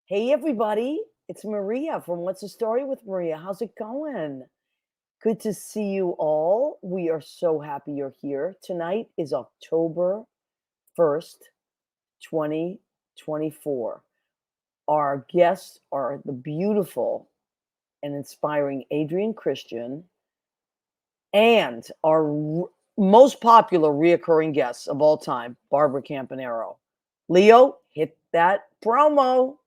Hey, everybody. It's Maria from What's the Story with Maria. How's it going? Good to see you all. We are so happy you're here. Tonight is October 1st, 2024. Our guests are the beautiful and inspiring Adrian Christian and our most popular reoccurring guests of all time, Barbara Campanaro. Leo, hit that promo.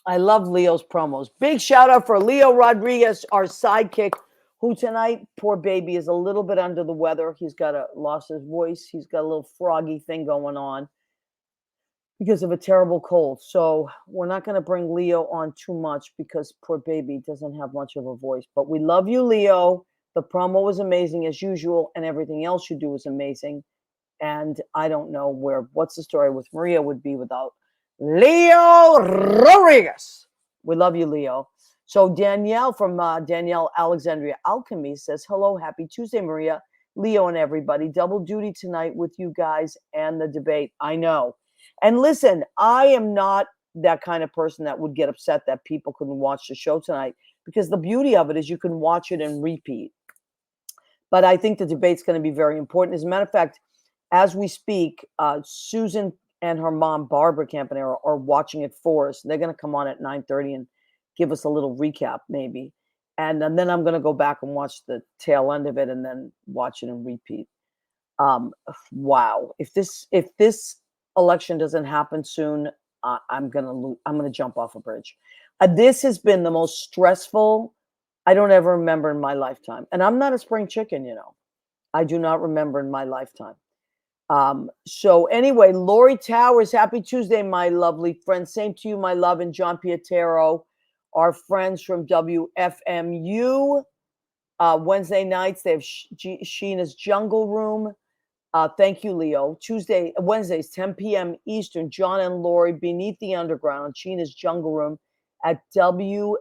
I love Leo's promos. Big shout out for Leo Rodriguez, our sidekick, who tonight, poor baby, is a little bit under the weather. He's got lost his voice. He's got a little froggy thing going on because of a terrible cold. So we're not going to bring Leo on too much because poor baby doesn't have much of a voice. But we love you, Leo. The promo was amazing as usual, and everything else you do is amazing. And I don't know What's the Story with Maria would be without Leo Rodriguez. We love you, Leo. So Danielle from Danielle Alexandria Alchemy says, hello, happy Tuesday, Maria, Leo, and everybody. Double duty tonight with you guys and the debate. I know. And listen, I am not that kind of person that would get upset that people couldn't watch the show tonight, because the beauty of it is you can watch it and repeat. But I think the debate's going to be very important. As a matter of fact, as we speak, Susan and her mom, Barbara Campanaro, are watching it for us. They're going to come on at 9:30 and give us a little recap, maybe. And then I'm going to go back and watch the tail end of it and then watch it and repeat. Wow. If this election doesn't happen soon, I'm going to jump off a bridge. This has been the most stressful I don't ever remember in my lifetime. And I'm not a spring chicken, I do not remember in my lifetime. So anyway, Lori Towers, happy Tuesday, my lovely friend. Same to you, my love, and John Pietero, our friends from WFMU. Wednesday nights, they have Sheena's Jungle Room. Thank you, Leo. Wednesdays, 10 p.m. Eastern, John and Lori, Beneath the Underground, Sheena's Jungle Room at WFMU.org.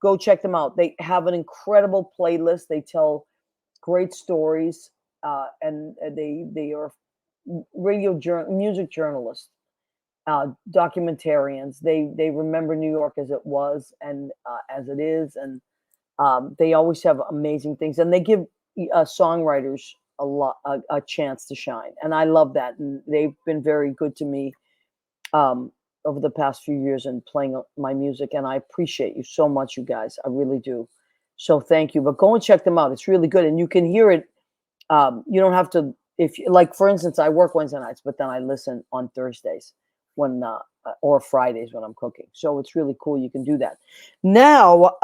Go check them out. They have an incredible playlist. They tell great stories, and they are music journalists, documentarians. They remember New York as it was and as it is, and they always have amazing things, and they give songwriters a chance to shine, and I love that. And they've been very good to me over the past few years and playing my music, and I appreciate you so much, you guys. I really do. So thank you. But go and check them out. It's really good, and you can hear it. You don't have to, for instance, I work Wednesday nights, but then I listen on Thursdays or Fridays when I'm cooking. So it's really cool. You can do that. Now,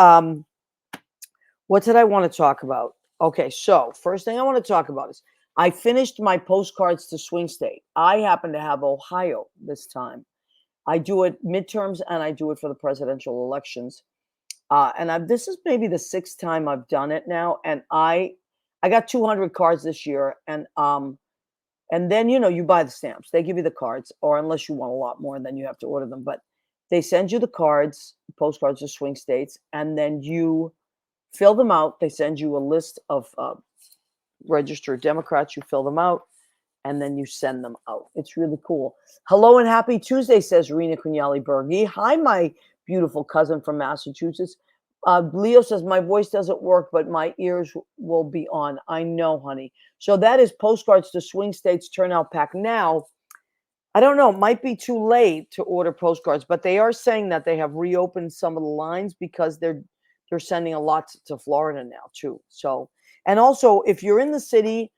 what did I want to talk about? Okay, so first thing I want to talk about is I finished my postcards to swing state. I happen to have Ohio this time. I do it midterms and I do it for the presidential elections. And this is maybe the sixth time I've done it now. And I got 200 cards this year. And then, you buy the stamps. They give you the cards, or unless you want a lot more, then you have to order them. But they send you the postcards to swing states, and then you fill them out. They send you a list of registered Democrats. You fill them out, and then you send them out. It's really cool. Hello and happy Tuesday, says Rena Cugnali-Bergi. Hi, my beautiful cousin from Massachusetts. Leo says, my voice doesn't work, but my ears will be on. I know, honey. So that is Postcards to Swing States Turnout Pack. Now, I don't know, it might be too late to order postcards, but they are saying that they have reopened some of the lines because they're sending a lot to Florida now, too. So, and also, if you're in the city,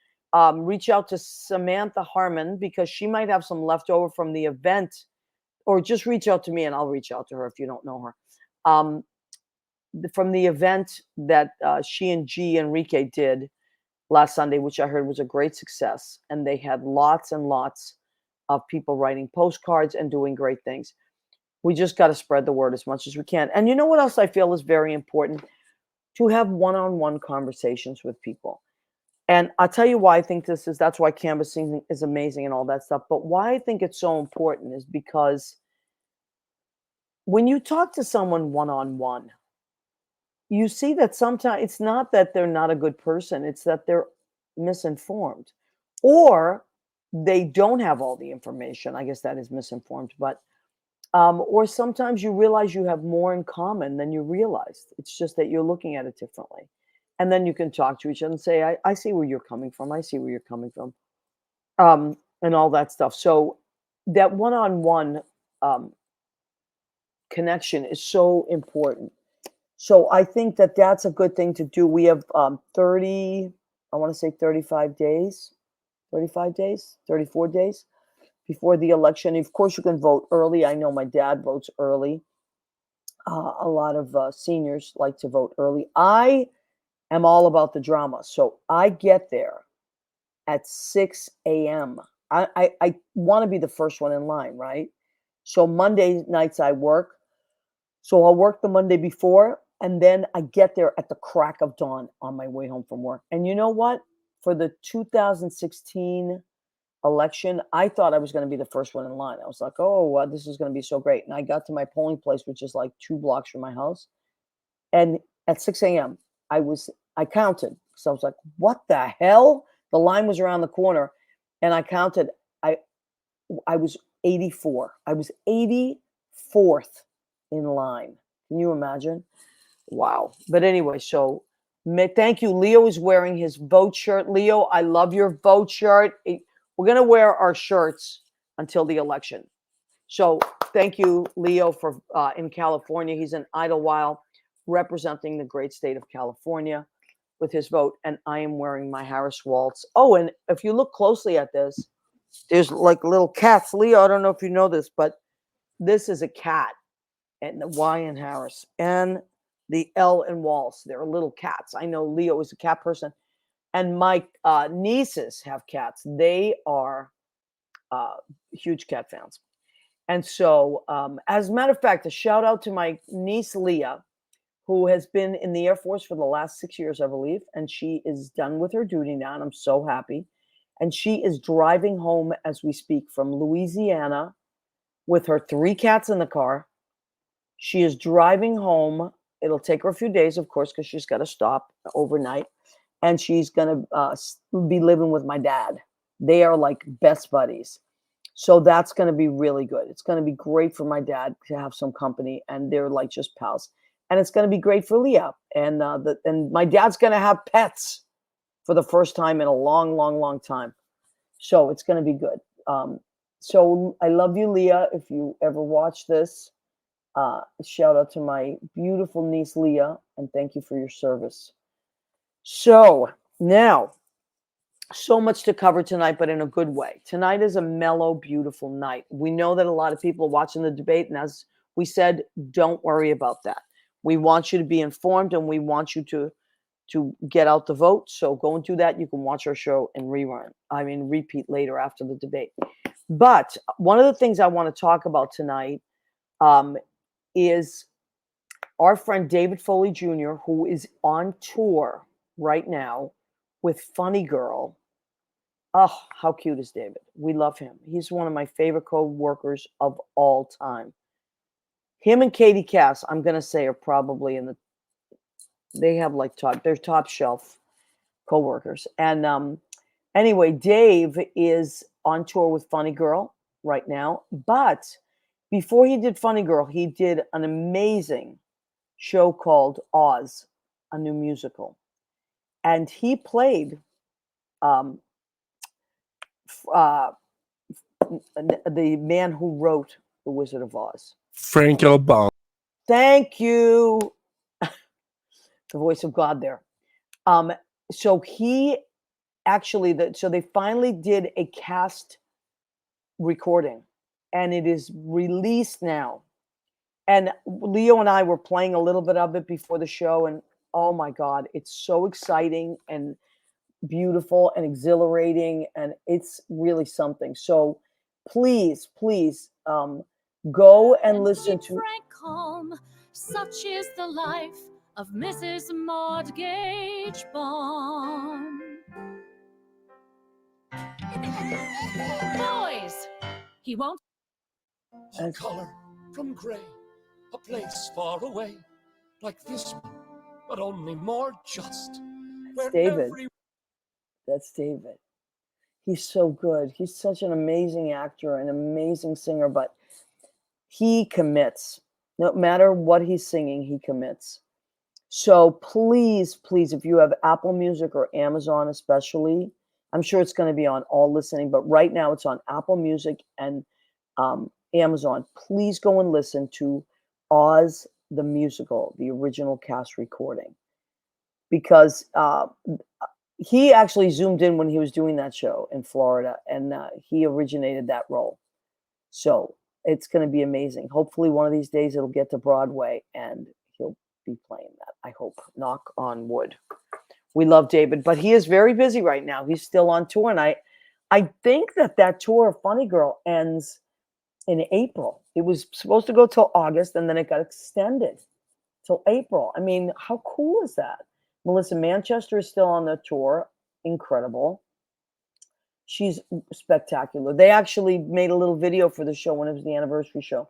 reach out to Samantha Harmon, because she might have some leftover from the event, or just reach out to me and I'll reach out to her if you don't know her. From the event that she and G. Enrique did last Sunday, which I heard was a great success. And they had lots and lots of people writing postcards and doing great things. We just got to spread the word as much as we can. And you know what else I feel is very important? To have one-on-one conversations with people. And I'll tell you why I think that's why canvassing is amazing and all that stuff. But why I think it's so important is because when you talk to someone one-on-one, you see that sometimes it's not that they're not a good person, it's that they're misinformed or they don't have all the information. I guess that is misinformed, but or sometimes you realize you have more in common than you realized. It's just that you're looking at it differently. And then you can talk to each other and say, I see where you're coming from. I see where you're coming from. And all that stuff. So that one-on-one connection is so important. So I think that that's a good thing to do. We have 30, I want to say 35 days, 35 days, 34 days before the election. Of course, you can vote early. I know my dad votes early. A lot of seniors like to vote early. I am all about the drama. So I get there at 6 a.m. I want to be the first one in line, right? So Monday nights I work. So I'll work the Monday before, and then I get there at the crack of dawn on my way home from work. And you know what? For the 2016 election, I thought I was going to be the first one in line. I was like, oh, well, this is going to be so great. And I got to my polling place, which is like 2 blocks from my house. And at 6 a.m., I counted. So I was like, what the hell? The line was around the corner. And I counted. I was 84. I was 84th in line. Can you imagine? Wow. But anyway, so thank you. Leo is wearing his vote shirt. Leo, I love your vote shirt. We're going to wear our shirts until the election. So thank you, Leo, for in California. He's in Idlewild representing the great state of California with his vote. And I am wearing my Harris Waltz. Oh, and if you look closely at this, there's like little cats. Leo, I don't know if you know this, but this is a cat. And the Y in Harris and the L in Waltz. They're little cats. I know Leo is a cat person. And my nieces have cats. They are huge cat fans. And so, as a matter of fact, a shout out to my niece, Leah, who has been in the Air Force for the last 6 years, I believe. And she is done with her duty now. And I'm so happy. And she is driving home as we speak from Louisiana with her 3 cats in the car. She is driving home. It'll take her a few days, of course, because she's got to stop overnight. And she's going to be living with my dad. They are like best buddies. So that's going to be really good. It's going to be great for my dad to have some company. And they're like just pals. And it's going to be great for Leah. And my dad's going to have pets for the first time in a long, long, long time. So it's going to be good. So I love you, Leah. If you ever watch this, shout out to my beautiful niece, Leah, and thank you for your service. So now, so much to cover tonight, but in a good way. Tonight is a mellow, beautiful night. We know that a lot of people are watching the debate, and as we said, don't worry about that. We want you to be informed, and we want you to get out the vote. So go and do that. You can watch our show and repeat later after the debate. But one of the things I want to talk about tonight is our friend David Foley Jr., who is on tour right now with Funny Girl. Oh, how cute is David? We love him. He's one of my favorite co-workers of all time. Him and Katie Cass, I'm going to say, are probably they have like they're top shelf co-workers. And anyway, Dave is on tour with Funny Girl right now. But before he did Funny Girl, he did an amazing show called Oz, a new musical. And he played the man who wrote The Wizard of Oz. Frank Obama. Thank you. The voice of God there. So he actually, so they finally did a cast recording, and it is released now. And Leo and I were playing a little bit of it before the show, and oh my God, it's so exciting and beautiful and exhilarating, and it's really something. So please, please go and listen to. Frank calm, such is the life of Mrs. Mortgage Bomb. Boys, he won't. A color from gray, a place far away, like this one, but only more just. That's David. That's David. He's so good. He's such an amazing actor, an amazing singer, but he commits. No matter what he's singing, he commits. So please, please, if you have Apple Music or Amazon especially, I'm sure it's going to be on all listening, but right now it's on Apple Music and Amazon. Please go and listen to Oz the Musical, the original cast recording, because he actually zoomed in when he was doing that show in Florida, and he originated that role. So it's going to be amazing. Hopefully one of these days it'll get to Broadway and he'll be playing that. I hope. Knock on wood. We love David, but he is very busy right now. He's still on tour, and I think that tour of Funny Girl ends in April. It was supposed to go till August, and then it got extended till April. I mean, how cool is that? Melissa Manchester is still on the tour. Incredible. She's spectacular. They actually made a little video for the show when it was the anniversary show.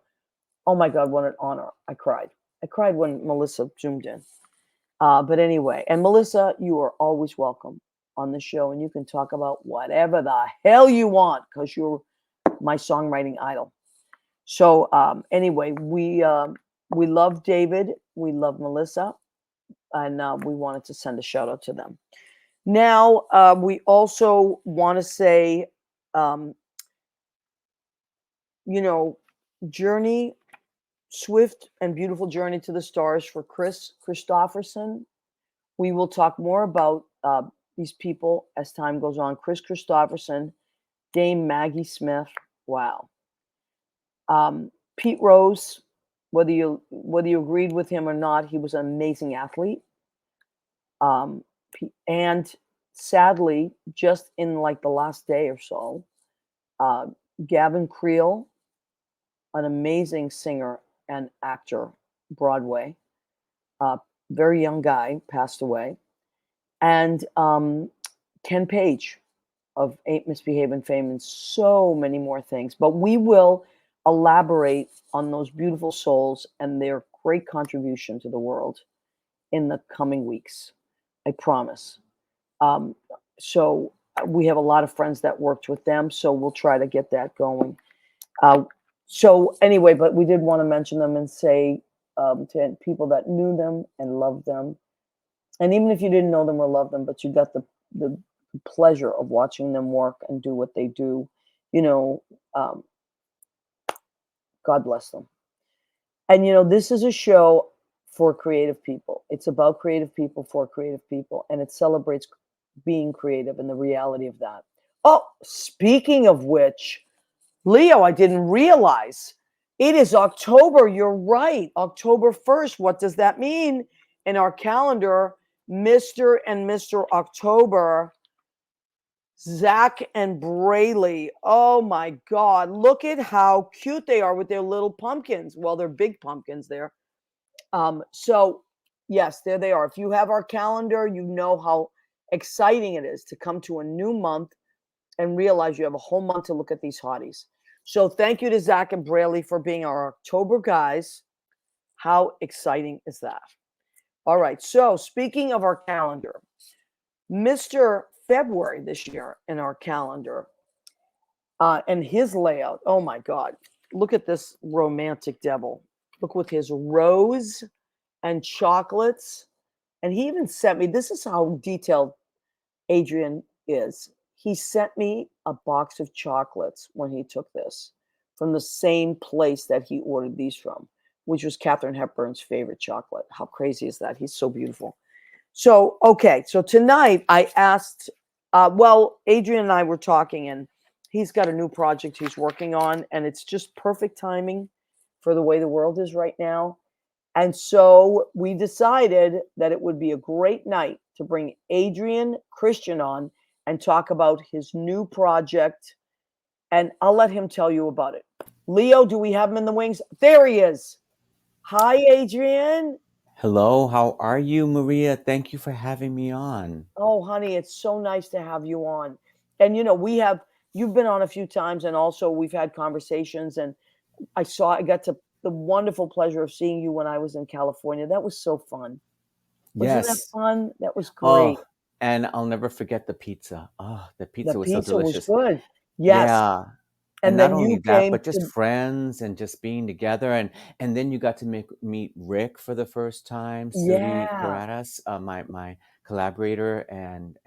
Oh my God, what an honor. I cried. I cried when Melissa zoomed in. But anyway, and Melissa, you are always welcome on the show, and you can talk about whatever the hell you want, because you're my songwriting idol. So anyway, we love David. We love Melissa. And we wanted to send a shout out to them. Now, we also want to say, journey, swift and beautiful journey to the stars for Chris Christopherson. We will talk more about these people as time goes on. Chris Christopherson, Dame Maggie Smith. Wow. Pete Rose, whether you agreed with him or not, he was an amazing athlete. And sadly, just in like the last day or so, Gavin Creel, an amazing singer and actor, Broadway, very young guy, passed away. And Ken Page of Ain't Misbehaving fame and so many more things. But we will elaborate on those beautiful souls and their great contribution to the world in the coming weeks. I promise. So we have a lot of friends that worked with them, so we'll try to get that going. So anyway, but we did want to mention them and say to people that knew them and loved them. And even if you didn't know them or love them, but you got the pleasure of watching them work and do what they do, God bless them. And, this is a show for creative people. It's about creative people for creative people, and it celebrates being creative and the reality of that. Oh, speaking of which, Leo, I didn't realize it is October. You're right. October 1st. What does that mean in our calendar? Mr. and Mr. October, Zach and Braley. Oh my God. Look at how cute they are with their little pumpkins. Well, they're big pumpkins there. So yes, there they are. If you have our calendar, you know how exciting it is to come to a new month and realize you have a whole month to look at these hotties. So thank you to Zach and Braley for being our October guys. How exciting is that? All right. So speaking of our calendar, Mr. February this year in our calendar and his layout. Oh my God. Look at this romantic devil. Look with his rose and chocolates. And he even sent me, this is how detailed Adrian is. He sent me a box of chocolates when he took this from the same place that he ordered these from, which was Katharine Hepburn's favorite chocolate. How crazy is that? He's so beautiful. So, okay. So tonight I asked, Adrian and I were talking, and he's got a new project he's working on, and it's just perfect timing for the way the world is right now. And so we decided that it would be a great night to bring Adrian Christian on and talk about his new project and I'll let him tell you about it. Leo, do we have him in the wings? There he is. Hi, Adrian. Hello, how are you, Maria? Thank you for having me on. Oh, honey, it's so nice to have you on. And you've been on a few times, and also we've had conversations. And I got to the wonderful pleasure of seeing you when I was in California. That was so fun. Wasn't that Yes. fun? That was great. Oh, and I'll never forget the pizza. Oh, the The pizza was so pizza was delicious. good. Yes. Yeah. And And not then only you that, came but just to, friends and just being together. And then you got to meet Rick for the first time, Suri yeah, Paradas, my collaborator and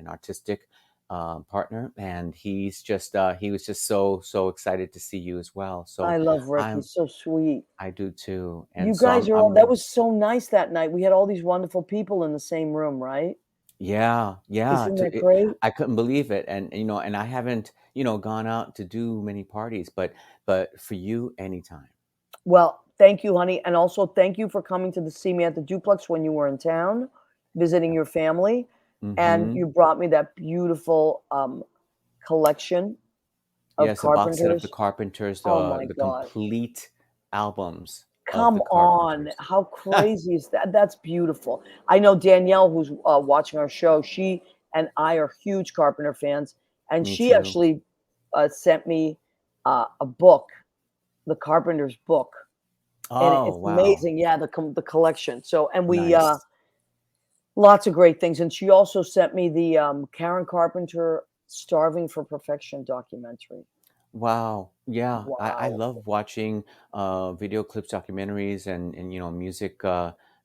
artistic partner. And he was just so excited to see you as well. So I love Rick. I'm He's so sweet. I do too. You And so guys are all, that I'm was so nice that night. We had all these wonderful people in the same room, right? Yeah, yeah. Isn't that great? I couldn't believe it, and and I haven't gone out to do many parties, but for you, anytime. Well, thank you, honey. And also thank you for coming to see me at the duplex when you were in town, visiting Yeah. your family. And Mm-hmm. you brought me that beautiful collection of Yes, a box set of the Carpenters. Carpenters, Oh my the God. complete albums of Come the on. Carpenters. How crazy is that? That's beautiful. I know Danielle, who's watching our show, she and I are huge Carpenter fans. And Me she too. actually sent me a book, the Carpenter's book. And Oh, it's wow. amazing. Yeah, the collection. So, and we, Nice. lots of great things. And she also sent me the Karen Carpenter Starving for Perfection documentary. Wow. Yeah, I Wow. love watching video clips, documentaries, and music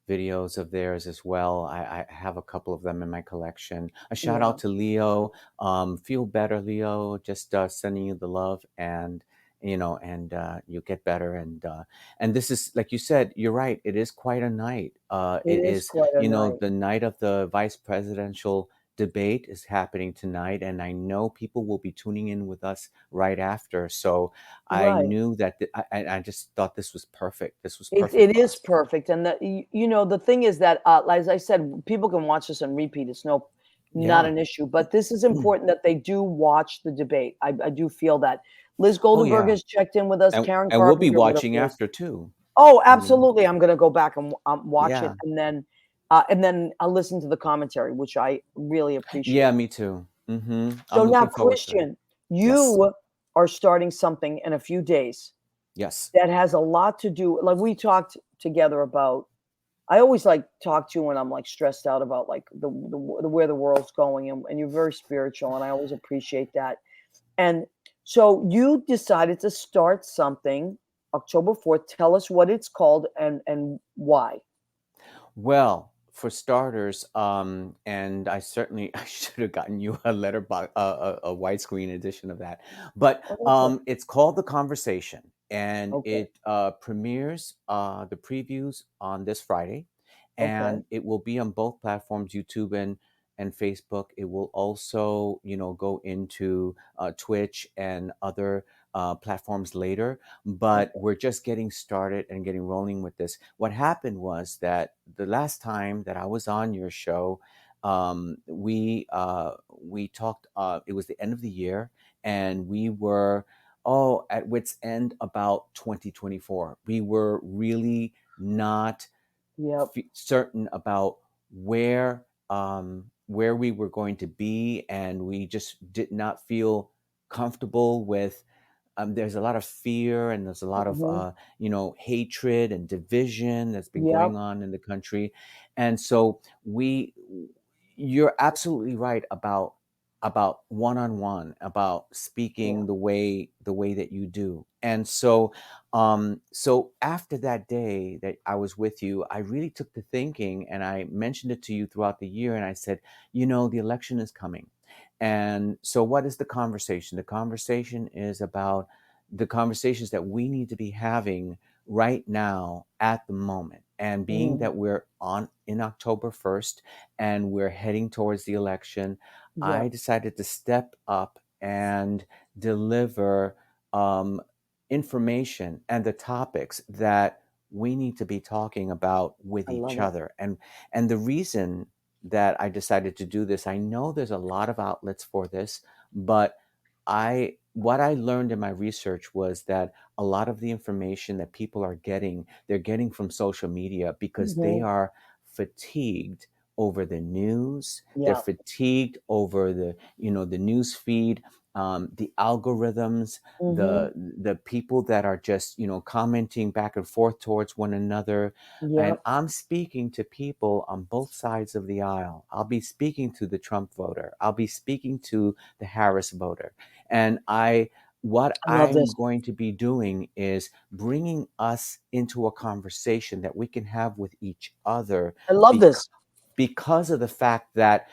videos of theirs as well. I have a couple of them in my collection. A shout Yeah, out to Leo. Feel better, Leo. Just sending you the love, and you'll get better. And this is, like you said, you're right. It is quite a night. it It is is, quite a night. the night of the vice presidential debate is happening tonight, and I know people will be tuning in with us right after. So I Right. knew that I just thought this was perfect. This was It, perfect it for is us. perfect. And the thing is that, as I said, people can watch this and repeat. It's not Yeah. an issue. But this is important that they do watch the debate. I do feel that. Liz Oh Goldenberg yeah. has checked in with us. And Karen and we'll be Carpenter, what up, watching Liz? after too. Oh, You know. absolutely. I'm going to go back and watch it, Yeah. and then I'll listen to the commentary, which I really Yeah, appreciate. me too. So I'm now, looking forward to it. Christian, Yes. you are starting something in a few days Yes. that has a lot to do. Like we talked together about. I always like talk to you when I'm like stressed out about like the where the world's going, and you're very spiritual, and I always appreciate that. And so you decided to start something October 4th. Tell us what it's called and why. Well, for starters, and I certainly I should have gotten you a letterbox, a widescreen edition of that. But Oh, that's right. it's called The Conversation, and Okay. it premieres the previews on this Friday, Okay. and it will be on both platforms, YouTube and Facebook. It will also, go into Twitch and other platforms later, but Okay. we're just getting started and getting rolling with this. What happened was that the last time that I was on your show, we talked. It was the end of the year, and we were at wits end about 2024. We were really not Yep. certain about where we were going to be, and we just did not feel comfortable with. There's a lot of fear, and there's a lot of Hmm. hatred and division that's been Yep. going on in the country, and so we you're absolutely right about one-on-one, about Yeah. speaking the way that you do. And so after that day that I was with you, I really took to thinking, and I mentioned it to you throughout the year, and I said, the election is coming. And so what is the conversation? The conversation is about the conversations that we need to be having right now at the moment. And being Hmm. that we're on in October 1st and we're heading towards the election, I Yep. decided to step up and deliver um, information and the topics that we need to be talking about with I each love it. other. And the reason that I decided to do this, I know there's a lot of outlets for this, but I what I learned in my research was that a lot of the information that people are getting, they're getting from social media because they Hmm. are fatigued over the news. They're Yeah. fatigued over the news feed, the algorithms, Hmm. the people that are just, commenting back and forth towards one another. And Yep. I'm speaking to people on both sides of the aisle. I'll be speaking to the Trump voter. I'll be speaking to the Harris voter. And what I love I'm this. going to be doing is bringing us into a conversation that we can have with each other I love bec- this. because of the fact that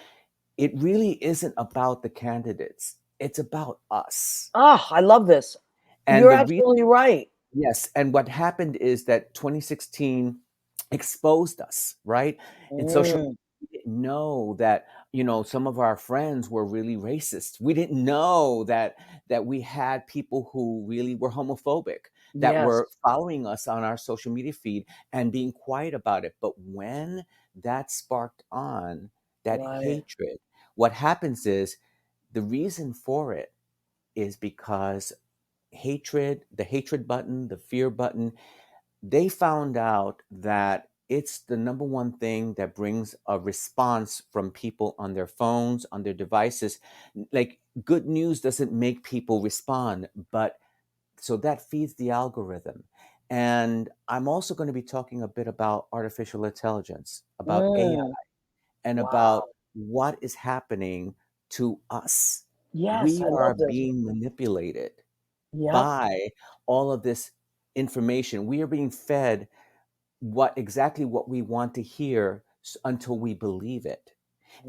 it really isn't about the candidates. It's about us. Ah, I love this. And You're the reason absolutely right. Yes, and what happened is that 2016 exposed us, right? In social Mm, we didn't know that, some of our friends were really racist. We didn't know that we had people who really were homophobic that yes. were following us on our social media feed and being quiet about it. But when that sparked on that Right. hatred, what happens is the reason for it is because the hatred button, the fear button, they found out that it's the number one thing that brings a response from people on their phones, on their devices. Like good news doesn't make people respond, but so that feeds the algorithm. And I'm also going to be talking a bit about artificial intelligence, about AI, Mm, and about wow. what is happening to us. Yes, We I are love this. being manipulated Yep. by all of this information. We are being fed what we want to hear until we believe it.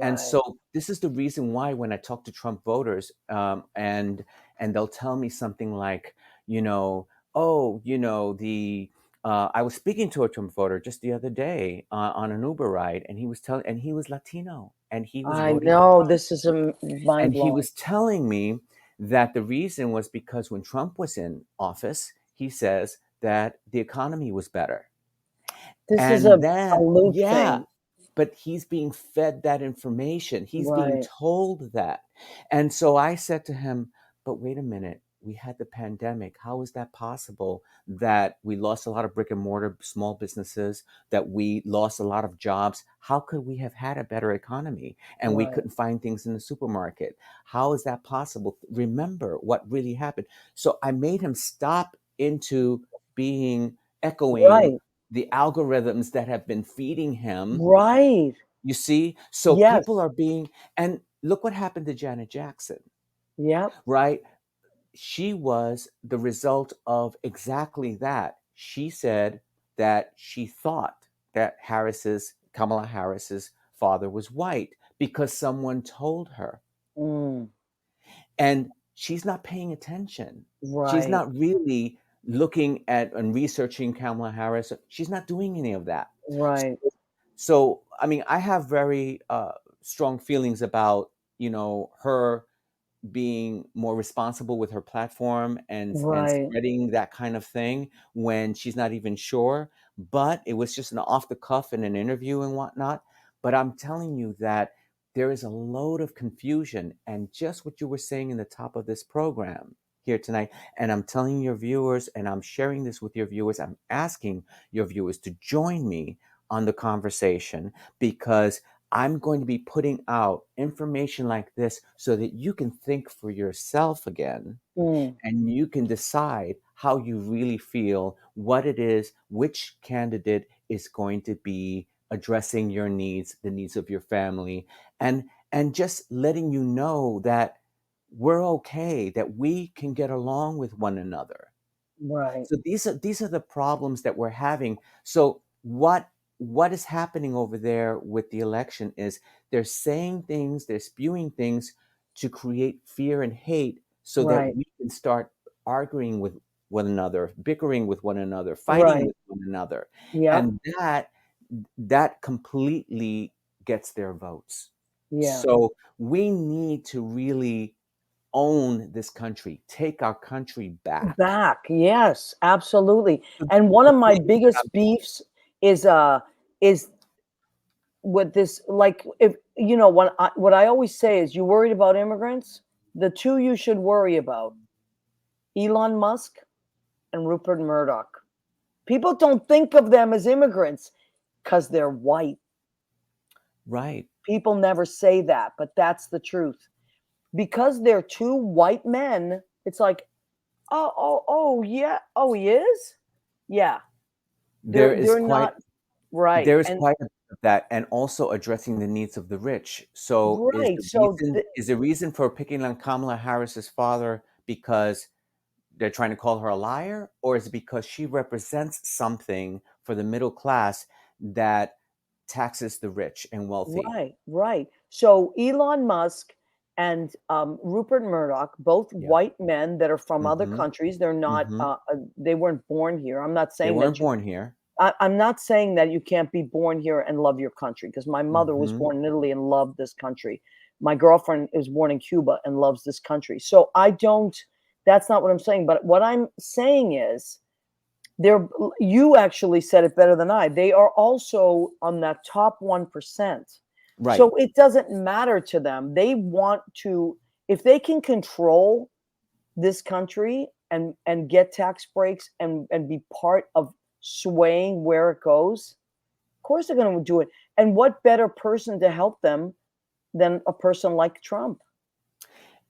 And Right. so this is the reason why when I talk to Trump voters, and they'll tell me something like, oh, the I was speaking to a Trump voter just the other day on an Uber ride, and he was Latino, and he was I voting for know Trump. this is mind And he blowing. was telling me that the reason was because when Trump was in office, he says that the economy was better. This is And a then, loop yeah, thing. but he's being fed that information. He's being Right. told that. And so I said to him, but wait a minute, we had the pandemic. How is that possible that we lost a lot of brick and mortar small businesses, that we lost a lot of jobs? How could we have had a better economy and we Right. couldn't find things in the supermarket? How is that possible? Remember what really happened. So I made him stop into being echoing Right. the algorithms that have been feeding him. Right. You see? So Yes. people are being, and look what happened to Janet Jackson, Yep. right? She was the result of exactly that. She said that she thought that Kamala Harris's father was white because someone told her. Mm, And she's not paying attention. She's right. not really looking at and researching Kamala Harris. She's not doing any of that. Right. So I mean, I have very strong feelings about her being more responsible with her platform and Right. spreading that kind of thing when she's not even sure. But it was just an off the cuff in an interview and whatnot. But I'm telling you that there is a load of confusion, and just what you were saying in the top of this program here tonight. And I'm telling your viewers, and I'm sharing this with your viewers. I'm asking your viewers to join me on the conversation because I'm going to be putting out information like this so that you can think for yourself again Mm, and you can decide how you really feel, what it is, which candidate is going to be addressing your needs, the needs of your family, and just letting you know that we're okay, that we can get along with one another. right. So these are the problems that we're having. So what is happening over there with the election is they're saying things, they're spewing things to create fear and hate so that Right. we can start arguing with one another, bickering with one another, fighting Right. with one another. Yep. And that completely gets their votes. Yeah. So we need to really own this country, take our country back. Back. Yes, absolutely. The And one the of my things that I'm biggest beefs is is with this, like, if what I always say is, you worried about immigrants? The two you should worry about Elon Musk and Rupert Murdoch. People don't think of them as immigrants because they're white. Right. People never say that, but that's the truth. Because they're two white men, it's like, oh, yeah. Oh, he is? Yeah. There is They're quite not right. there is And quite a bit of that, and also addressing the needs of the rich. So right. So is the reason for picking on Kamala Harris's father because they're trying to call her a liar, or is it because she represents something for the middle class that taxes the rich and wealthy? right. So Elon Musk and Rupert Murdoch, both Yeah. white men that are from other Mm-hmm. countries. They're not. Mm-hmm. They weren't born here. I'm not They saying weren't that you. born here. I'm not saying that you can't be born here and love your country, because my mother was Mm-hmm. born in Italy and loved this country. My girlfriend is born in Cuba and loves this country. So I don't. That's not what I'm saying. But what I'm saying is, they're. You actually said it better than I. They are also on that top 1%. Right. So it doesn't matter to them. They want to, if they can control this country and get tax breaks and be part of swaying where it goes, of course they're going to do it. And what better person to help them than a person like Trump?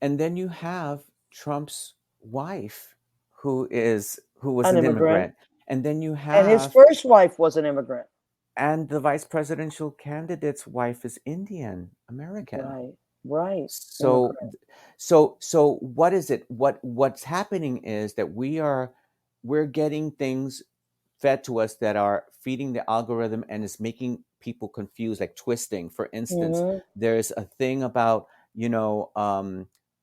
And then you have Trump's wife, who was An an immigrant. immigrant. And then you And his have first wife was an immigrant. and the vice presidential candidate's wife is Indian American. Right. So Immigrant. so what is it? What's happening is that we're getting things fed to us that are feeding the algorithm and is making people confused, like twisting. For instance, Hmm. there's a thing about,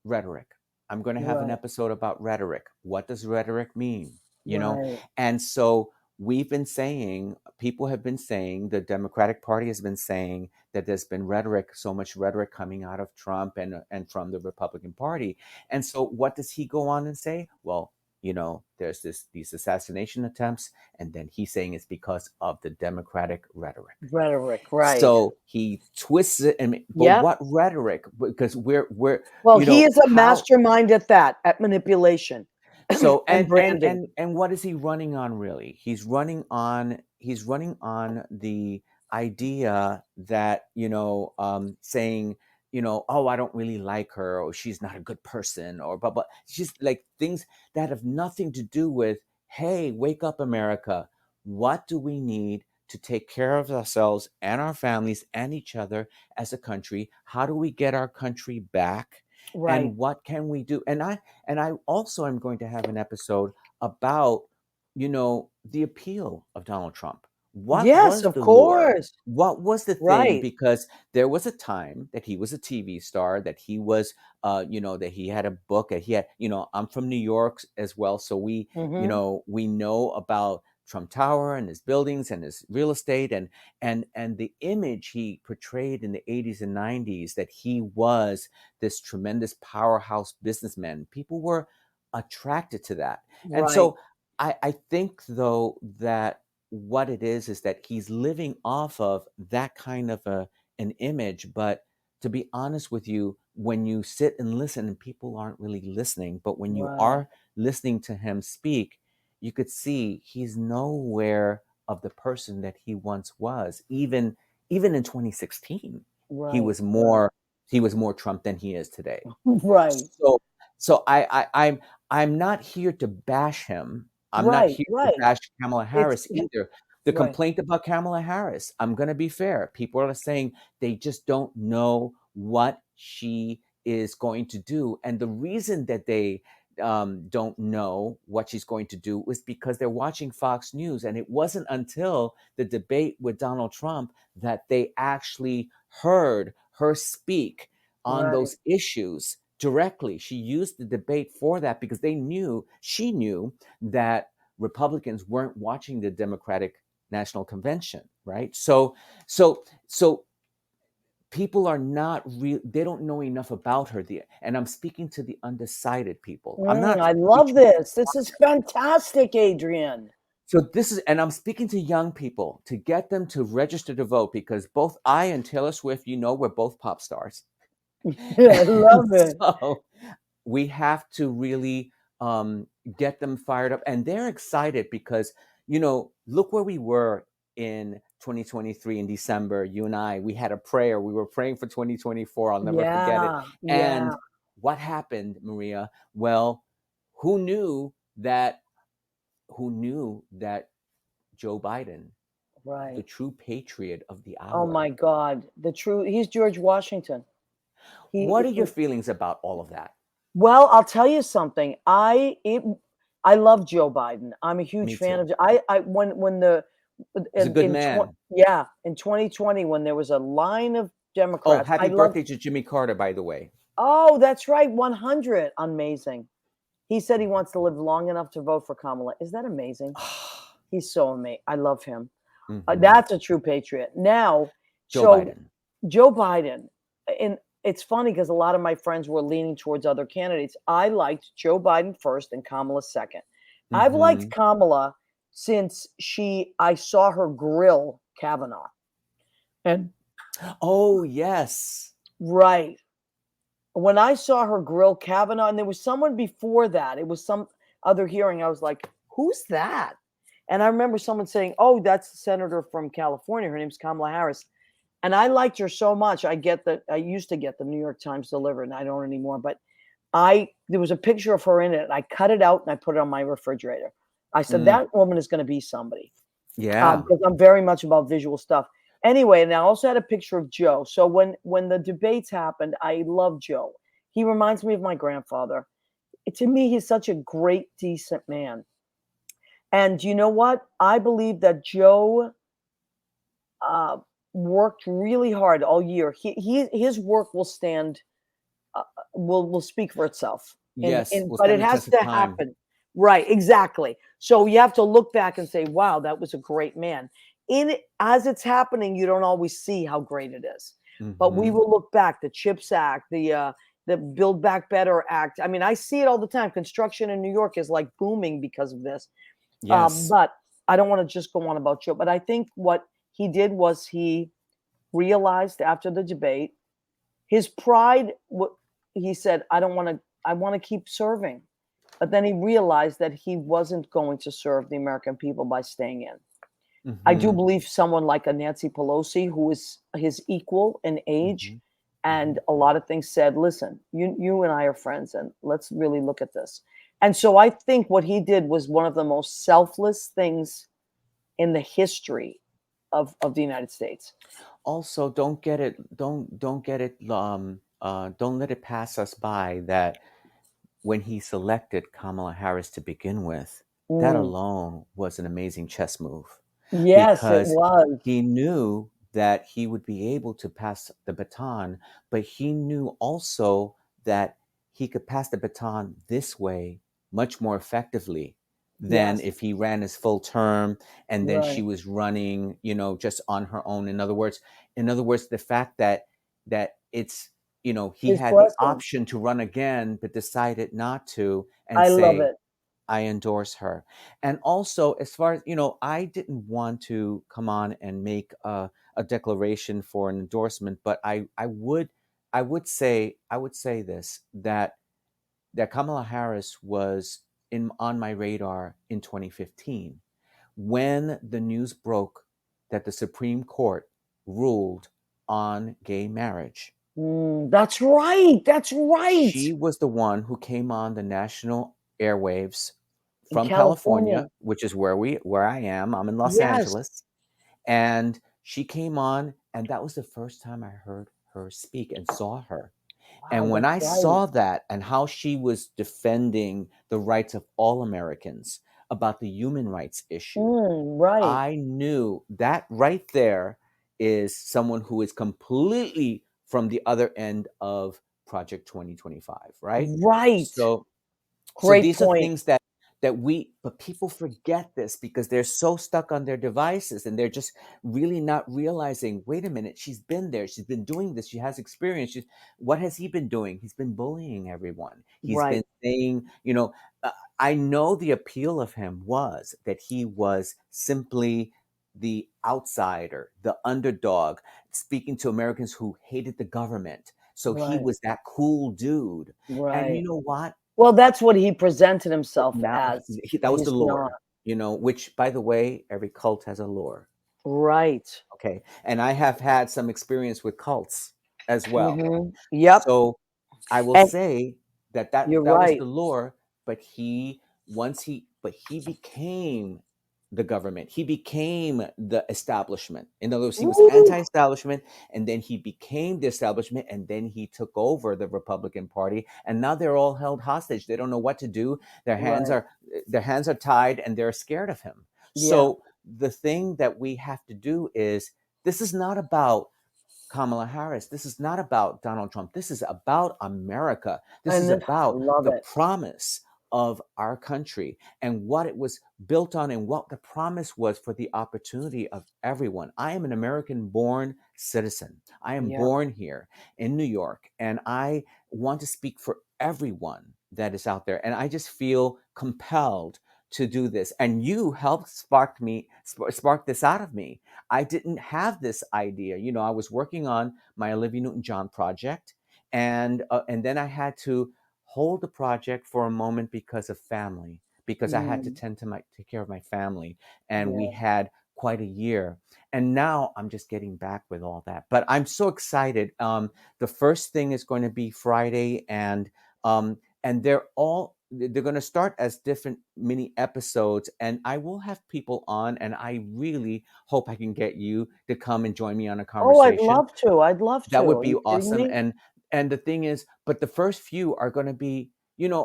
rhetoric. I'm going to have an Right. episode about rhetoric. What does rhetoric mean? Right. And so we've been saying, people have been saying, the Democratic Party has been saying that there's been rhetoric, so much rhetoric coming out of Trump and from the Republican Party. And so what does he go on and say? Well, there's these assassination attempts, and then he's saying it's because of the Democratic rhetoric. Rhetoric. Right. So he twists it, but Yep. what rhetoric? Because we're Well, he is a how mastermind at that, at manipulation so and and and branding. and what is he running on really? He's running on the idea that, saying, oh, I don't really like her, or she's not a good person, or but she's like things that have nothing to do with, hey, wake up, America. What do we need to take care of ourselves and our families and each other as a country? How do we get our country back? Right. And what can we do? And I also am going to have an episode about, the appeal of Donald Trump. What Yes, was of the lure? course. What was the thing? Right. Because there was a time that he was a TV star, that he was, that he had a book, that he had, I'm from New York as well. So Hmm. we know about Trump Tower and his buildings and his real estate and the image he portrayed in the 80s and 90s, that he was this tremendous powerhouse businessman. People were attracted to that. And Right. so I think, though, that what it is that he's living off of that kind of an image. But to be honest with you, when you sit and listen, and people aren't really listening, but when you Right. are listening to him speak, you could see he's nowhere of the person that he once was. Even in 2016, he Right. was Right. more he was more Trump than he is today. Right. So so I'm not here to bash him. I'm not Right. here to Right. bash Kamala It's Harris either. The right. complaint about Kamala Harris, I'm going to be fair. People are saying they just don't know what she is going to do. And the reason that they don't know what she's going to do was because they're watching Fox News. And it wasn't until the debate with Donald Trump that they actually heard her speak on Right. those issues directly. She used the debate for that because she knew that Republicans weren't watching the Democratic National Convention, right? So people are not real, they don't know enough about her. And I'm speaking to the undecided people. I'm not I love preaching. this. This is fantastic, Adrian. So and I'm speaking to young people to get them to register to vote, because both I and Taylor Swift, we're both pop stars. I And love it. so we have to really um, get them fired up, and they're excited because look where we were in 2023 in December. You and I, we had a prayer. We were praying for 2024. I'll never forget it. Yeah, And yeah, what happened, Maria? Well, who knew that? Who knew that Joe Biden, the right. true patriot of the Oh hour? my God, he's George Washington. What He, are your feelings about all of that? well, I'll tell you something. I love Joe Biden. I'm a huge Me fan too. of. I when the He's a good in man. yeah, in 2020 when there was a line of Oh, Democrats. I happy love. birthday to Jimmy Carter, by the way. Oh, that's right, 100. Amazing. He said he Mhm. wants to live long enough to vote for Kamala. Is that amazing? He's so amazing. I love him. Mhm. That's a true patriot. Now, Joe so Biden. Joe Biden, and it's funny because a lot of my friends were leaning towards other candidates. I liked Joe Biden first and Kamala second. I've liked Mhm. Kamala since I saw her grill Kavanaugh. And Oh, yes. right. When I saw her grill Kavanaugh, and there was someone before that, it was some other hearing, I was like, who's that? And I remember someone saying, oh, that's the senator from California. Her name's Kamala Harris. And I liked her so much. I used to get the New York Times delivered, and I don't anymore. But there was a picture of her in it. And I cut it out and I put it on my refrigerator. I said, Mm, that woman is going to be somebody. yeah. Because I'm very much about visual stuff. Anyway, and I also had a picture of Joe. So when the debates happened, I love Joe. He reminds me of my grandfather. To me, he's such a great, decent man. And you know what? I believe that Joe uh, worked really hard all year. His work will stand, will speak for itself. Yes. Will But stand it the has test of to time. happen. Right, exactly. So you have to look back and say, wow, that was a great man. As it's happening, you don't always see how great it is. But we Mhm. will look back, the CHIPS Act, the Build Back Better Act. I mean, I see it all the time. Construction in New York is like booming because of this. Yes. But I don't want to just go on about Joe. But I think what he did was he realized after the debate his pride. He said, "I don't want to. I want to keep serving." But then he realized that he wasn't going to serve the American people by staying in. I do Mhm. believe someone like a Nancy Pelosi, who is his equal in age, Mhm. and Mhm. a lot of things said, listen, you and I are friends, and let's really look at this. And so I think what he did was one of the most selfless things in the history of the United States. Also, don't get it. Don't get it. Don't let it pass us by that when he selected Kamala Harris to begin with, that Mm, alone was an amazing chess move yes, it because was. he knew that he would be able to pass the baton, but he knew also that he could pass the baton this way much more effectively than Yes, if he ran his full term and then she right. was running, just on her own. In other words, the fact that it's he His had the blessing. option to run again, but decided not to and I love say, it. I endorse her. And also, as far as, I didn't want to come on and make a declaration for an endorsement, but I would say this, that Kamala Harris was on my radar in 2015 when the news broke that the Supreme Court ruled on gay marriage. That's right. That's right. She was the one who came on the national airwaves In from California. California, which is where I am. I'm in Los Yes. Angeles. And she came on, and that was the first time I heard her speak and saw her. Wow, And when that's I right. saw that and how she was defending the rights of all Americans about the human rights issue, Right. I knew that right there is someone who is completely from the other end of Project 2025, right? Right. So Great these are point. things but people forget this because they're so stuck on their devices and they're just really not realizing, wait a minute, she's been there, she's been doing this, she has experience. What has he been doing? He's been bullying everyone. He's Right. been saying, uh, I know the appeal of him was that he was simply the outsider, the underdog, speaking to Americans who hated the government. So he Right. was that cool dude. And you Right. know what? Well, that's what he presented himself Now as, that but was the he's not. lore, which, by the way, every cult has a lore. Right. Okay. And I have had some experience with cults as well. Yep. So I will And say that you're that was right. the lore, but he became the government. He became the establishment. In other words, he was Ooh, anti-establishment, and then he became the establishment, and then he took over the Republican Party, and now they're all held hostage. They don't know what to do. right. Their hands are tied, and they're scared of him. Yeah. So the thing that we have to do is, this is not about Kamala Harris. This is not about Donald Trump. This is about America. This is And about love the it. promise of our country and what it was built on and what the promise was for the opportunity of everyone. I am an American born citizen. I am Yeah. born here in New York, and I want to speak for everyone that is out there. And I just feel compelled to do this. And you helped spark this out of me. I didn't have this idea. I was working on my Olivia Newton-John project, and then I had to hold the project for a moment because of family, because I had to Mm, take care of my family, and we yeah. had quite a year. And now I'm just getting back with all that. But I'm so excited. The first thing is going to be Friday, and they're going to start as different mini episodes, and I will have people on, and I really hope I can get you to come and join me on a Oh, I'd conversation. love to. I'd love That to. would Are be you kidding awesome. me? And the thing is, but the first few are going to be,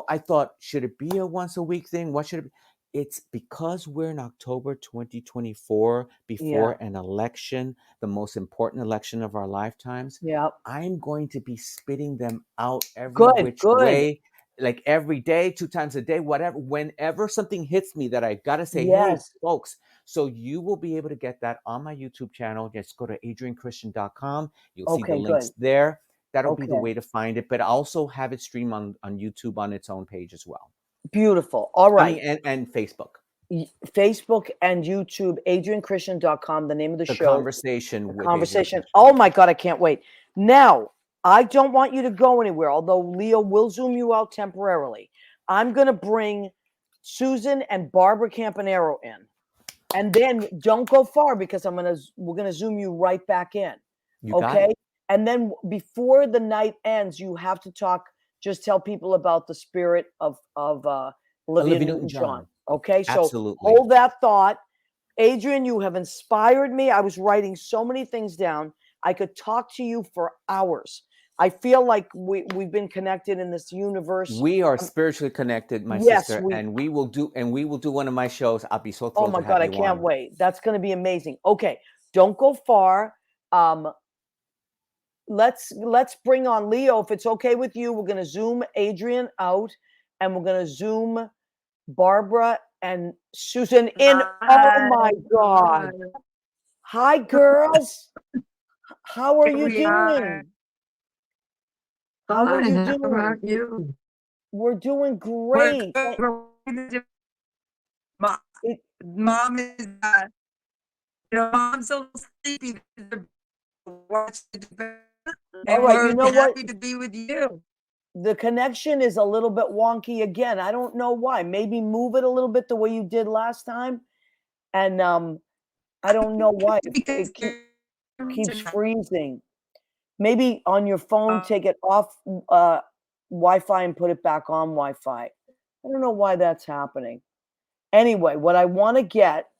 I thought, should it be a once a week thing? What should it be? It's because we're in October 2024, Yeah. before an election, the most important election of our lifetimes. Yeah. I'm going to be spitting them out every Good. which Good. way, like every day, 2 times a day, whatever, whenever something hits me that I got to say, hey, Yes. folks. So you will be able to get that on my YouTube channel. Just go to adrianchristian.com. You'll see the Okay. Good. links there. That'll be the Okay. way to find it. But I also have it streamed on YouTube on its own page as well. Beautiful. All I mean, right. and Facebook. Facebook and YouTube, adrianchristian.com, the name of the The show, The Conversation with Adrian Conversation. Christian. Oh my God, I can't wait. Now, I don't want you to go anywhere, although Leo will zoom you out temporarily. I'm going to bring Susan and Barbara Campanaro in. And then don't go far because we're going to zoom you right back in. You got Okay? it. And then before the night ends, you have to just tell people about the spirit of Olivia Olivia Newton-John. Newton-John. Okay? So Absolutely. hold that thought. Adrian, you have inspired me. I was writing so many things down. I could talk to you for hours. I feel like we've been connected in this universe. We are spiritually connected, my Yes, sister, and we will do one of my shows. I'll be so oh thrilled my to have God, I you can't on. wait. That's going to be amazing. Okay, don't go far. Um, let's bring on Leo if it's okay with you. We're going to zoom Adrian out, and we're going to zoom Barbara and Susan in. Oh my God! Hi, girls. How are Here you we are. doing? How are you Fine. How doing? about you? We're doing We're great. good. Mom, It, mom is, mom's a little sleepy. Watch the all and right, you we're know what? happy to be with you. The connection is a little bit wonky again. I don't know why. Maybe move it a little bit the way you did last time. And I don't know why Because it you're keeps freezing. Maybe on your phone, take it off Wi-Fi and put it back on Wi-Fi. I don't know why that's happening. Anyway, what I want to get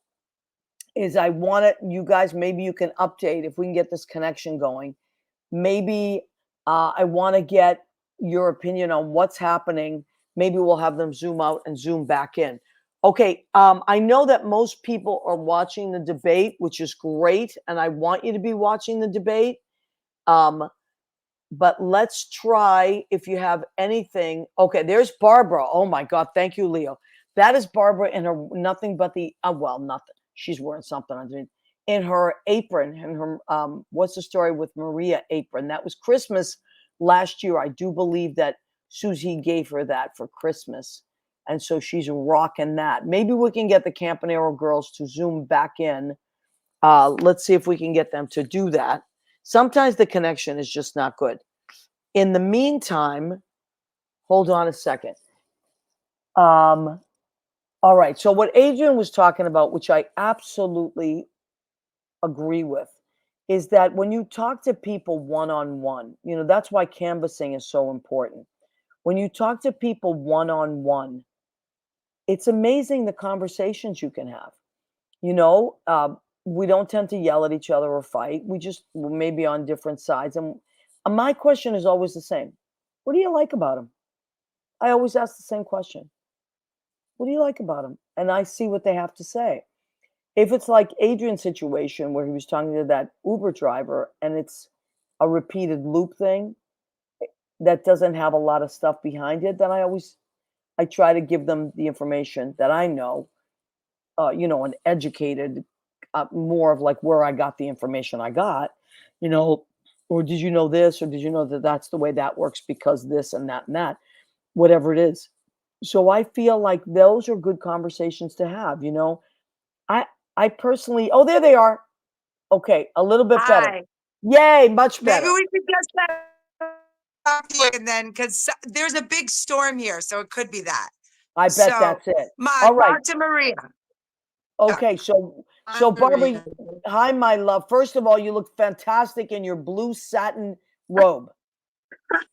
is you guys, maybe you can update if we can get this connection going. Maybe I want to get your opinion on what's happening. Maybe we'll have them zoom out and zoom back in. Okay, I know that most people are watching the debate, which is great, and I want you to be watching the debate. But let's try if you have anything. Okay, there's Barbara. Oh my God, thank you, Leo. That is Barbara in her nothing but the nothing. She's wearing something underneath in her apron. And her what's the story with Maria apron? That was Christmas last year. I do believe that Susie gave her that for Christmas, and so she's rocking that. Maybe we can get the Campanaro girls to zoom back in. Let's see if we can get them to do that. Sometimes the connection is just not good. In the meantime, hold on a second. All right. So what Adrian was talking about, which I absolutely agree with, is that when you talk to people one on one, that's why canvassing is so important. When you talk to people one on one, it's amazing the conversations you can have. You know, we don't tend to yell at each other or fight. We just maybe on different sides. And my question is always the same. What do you like about him? I always ask the same question. What do you like about him? And I see what they have to say. If it's like Adrian's situation where he was talking to that Uber driver and it's a repeated loop thing that doesn't have a lot of stuff behind it, then I try to give them the information that I know, an educated, more of like where I got the information I got, or did you know this, or did you know that that's the way that works because this and that, whatever it is. So I feel like those are good conversations to have, I personally, oh, there they are. Okay, a little bit better. Hi. Yay, much Maybe better. we could just talk to you and then, because there's a big storm here, so it could be that. I bet So, that's it. Ma, All right. talk to Maria. Okay, so Barbara, hi, my love. First of all, you look fantastic in your blue satin robe.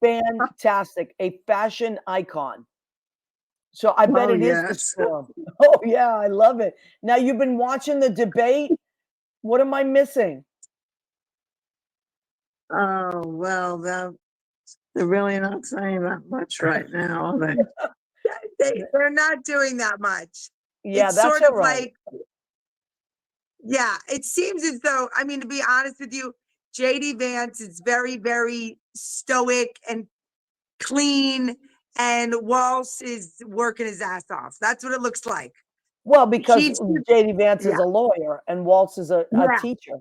Fantastic, a fashion icon. So I bet Oh, it is the yes. storm. Oh yeah, I love it. Now you've been watching the debate. What am I missing? Oh, well, they're really not saying that much right now, are they? They're not doing that much. Yeah, It's that's sort all of right. like, yeah, it seems as though, I mean, to be honest with you, JD Vance is very, very stoic and clean, and Walsh is working his ass off. That's what it looks like. Well, because He's, JD Vance is yeah, a lawyer and Waltz is a yeah, teacher,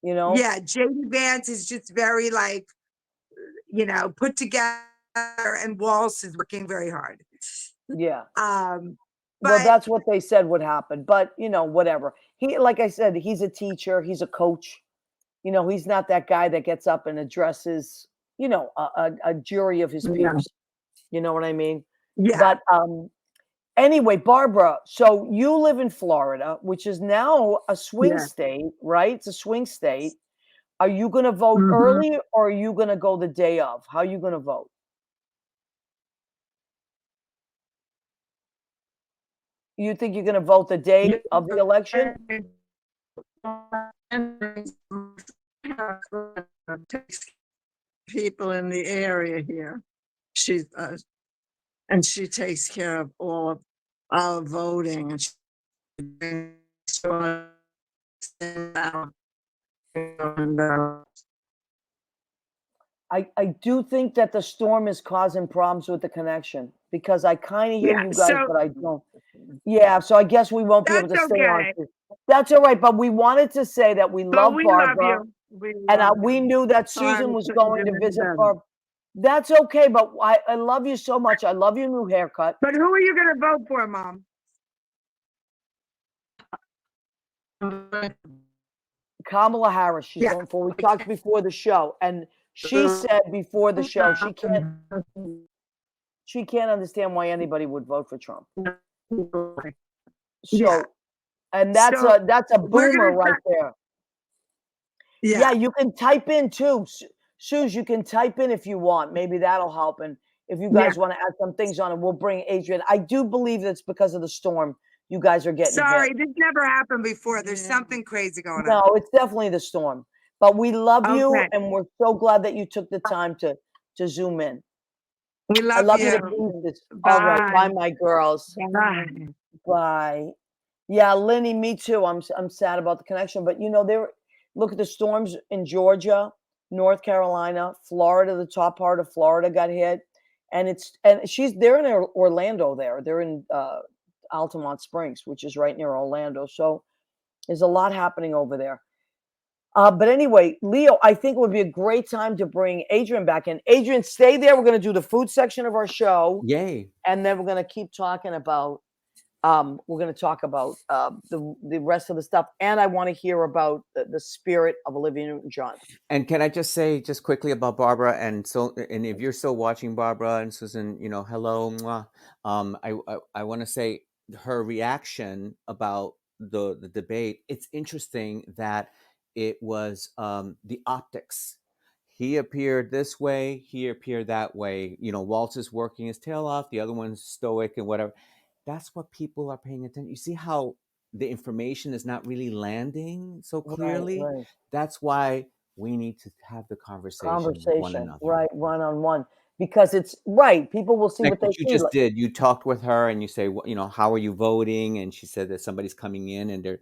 yeah. JD Vance is just very like, put together, and Walsh is working very hard. Yeah. Well, Well, that's what they said would happen, but whatever. He, like I said, he's a teacher, he's a coach. He's not that guy that gets up and addresses, a jury of his yeah, peers. You know what I mean? yeah, But anyway, Barbara, so you live in Florida, which is now a swing yeah. state, right? It's a swing state. Are you going to vote Mhm. early or are you going to go the day of? How are you going to vote? You think you're going to vote the day of the election? People in the area here. She and she takes care of all of our voting, and she brings us out, and, I do think that the storm is causing problems with the connection because I kind of hear yeah, you guys, so but I don't. Yeah, so I guess we won't be able that's to stay on. okay. That's all right, but we wanted to say that we But love we love Barbara, you. We and love we you. knew that Sorry, Susan we was couldn't going do to any visit better. Barbara. That's okay, but I love you so much. I love your new haircut. But who are you going to vote for, Mom? Kamala Harris, she's Yeah. going for. We talked before the show, and she said before the show she can't understand why anybody would vote for Trump. Yeah. So, and that's So, a we're boomer gonna right try- there. Yeah. Yeah, you can type in too. Suze, you can type in if you want. Maybe that'll help. And if you guys want to add some things on it, we'll bring Adrian. I do believe that's because of the storm you guys are getting Sorry, hit. this never happened before. There's something crazy going on. No, it's definitely the storm. But we love you, Okay. and we're so glad that you took the time to zoom in. We I love love you you. to pieces. All right, bye, my girls. Bye. Bye. Yeah, Lenny, me too. I'm sad about the connection, but look at the storms in Georgia, North Carolina, Florida. The top part of Florida got hit, and they're in Orlando. They're in Altamont Springs, which is right near Orlando. So there's a lot happening over there. But anyway, Leo, I think it would be a great time to bring Adrian back in. Adrian, stay there. We're going to do the food section of our show. Yay. And then we're going to keep talking about we're going to talk about the rest of the stuff, and I want to hear about the spirit of Olivia Newton-John. And can I just say just quickly about Barbara, and if you're still watching, Barbara and Susan, hello. Mwah. I want to say her reaction about the debate. It's interesting that it was the optics. He appeared this way, he appeared that way. Waltz is working his tail off, the other one's stoic and whatever. That's what people are paying attention. You see how the information is not really landing so clearly? Right. That's why we need to have the conversation with one another. Right, one-on-one, because it's right. People will see Like what they what you see. just did. You talked with her and you say, how are you voting? And she said that somebody's coming in and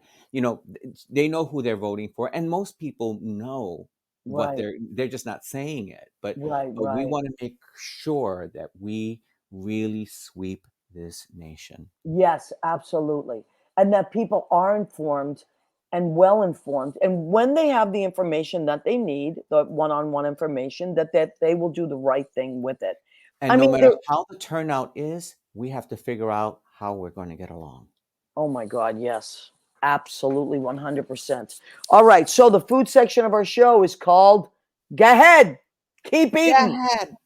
they know who they're voting for. And most people know what Right. they're just not saying it. But Right. we want to make sure that we really sweep this nation. Yes, absolutely. And that people are informed and well informed. And when they have the information that they need, the one-on-one information, that they will do the right thing with it. And no matter how the turnout is, we have to figure out how we're going to get along. Oh my God, yes. Absolutely, 100%. All right, so the food section of our show is called Go Ahead, Keep Eating. Go ahead.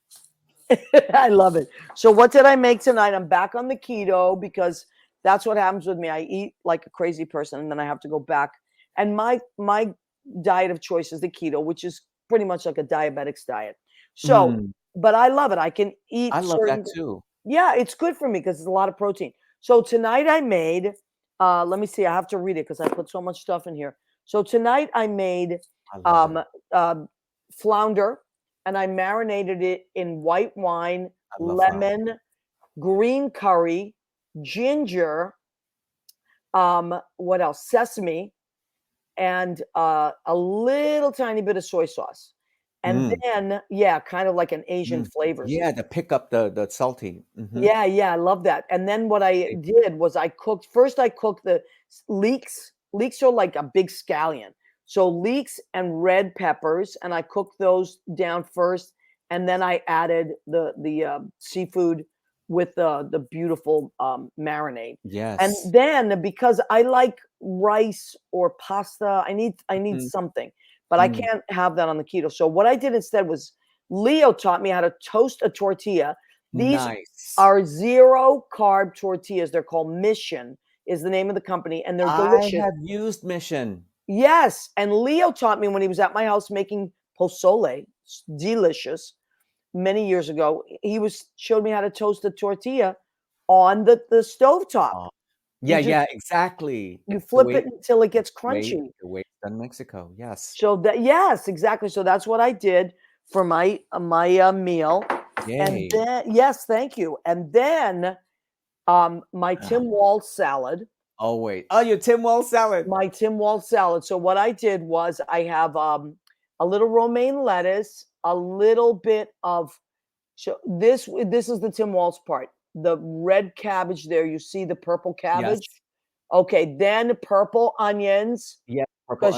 I love it. So what did I make tonight? I'm back on the keto because that's what happens with me. I eat like a crazy person and then I have to go back. And my diet of choice is the keto, which is pretty much like a diabetic's diet. So, but I love it. I can eat. I love that too. Yeah, it's good for me because it's a lot of protein. So tonight I made, let me see, I have to read it because I put so much stuff in here. So tonight I made flounder, and I marinated it in white wine, lemon, green curry, ginger, what else? Sesame, and a little tiny bit of soy sauce. And then, kind of like an Asian flavor. Yeah, to pick up the salty. Yeah, I love that. And then what I did was I cooked the leeks. Leeks are like a big scallion. So leeks and red peppers, and I cooked those down first, and then I added the seafood with the beautiful marinade. Yes. And then because I like rice or pasta, I need something, but I can't have that on the keto. So what I did instead was Leo taught me how to toast a tortilla. These are 0 carb tortillas. They're called Mission is the name of the company, and they're delicious. I have used Mission. Yes, and Leo taught me when he was at my house making pozole, delicious, many years ago. He showed me how to toast a tortilla on the stovetop. Yeah, exactly. You flip it until it gets crunchy. The way it's done in Mexico, yes. So yes, exactly. So that's what I did for my meal. Yay. And then yes, thank you. And then my Tim Walz salad. Oh wait. Oh, your Tim Walz salad. My Tim Walz salad. So what I did was I have a little romaine lettuce, a little bit of this is the Tim Walz part. The red cabbage there, you see the purple cabbage. Yes. Okay, then purple onions. Yeah, because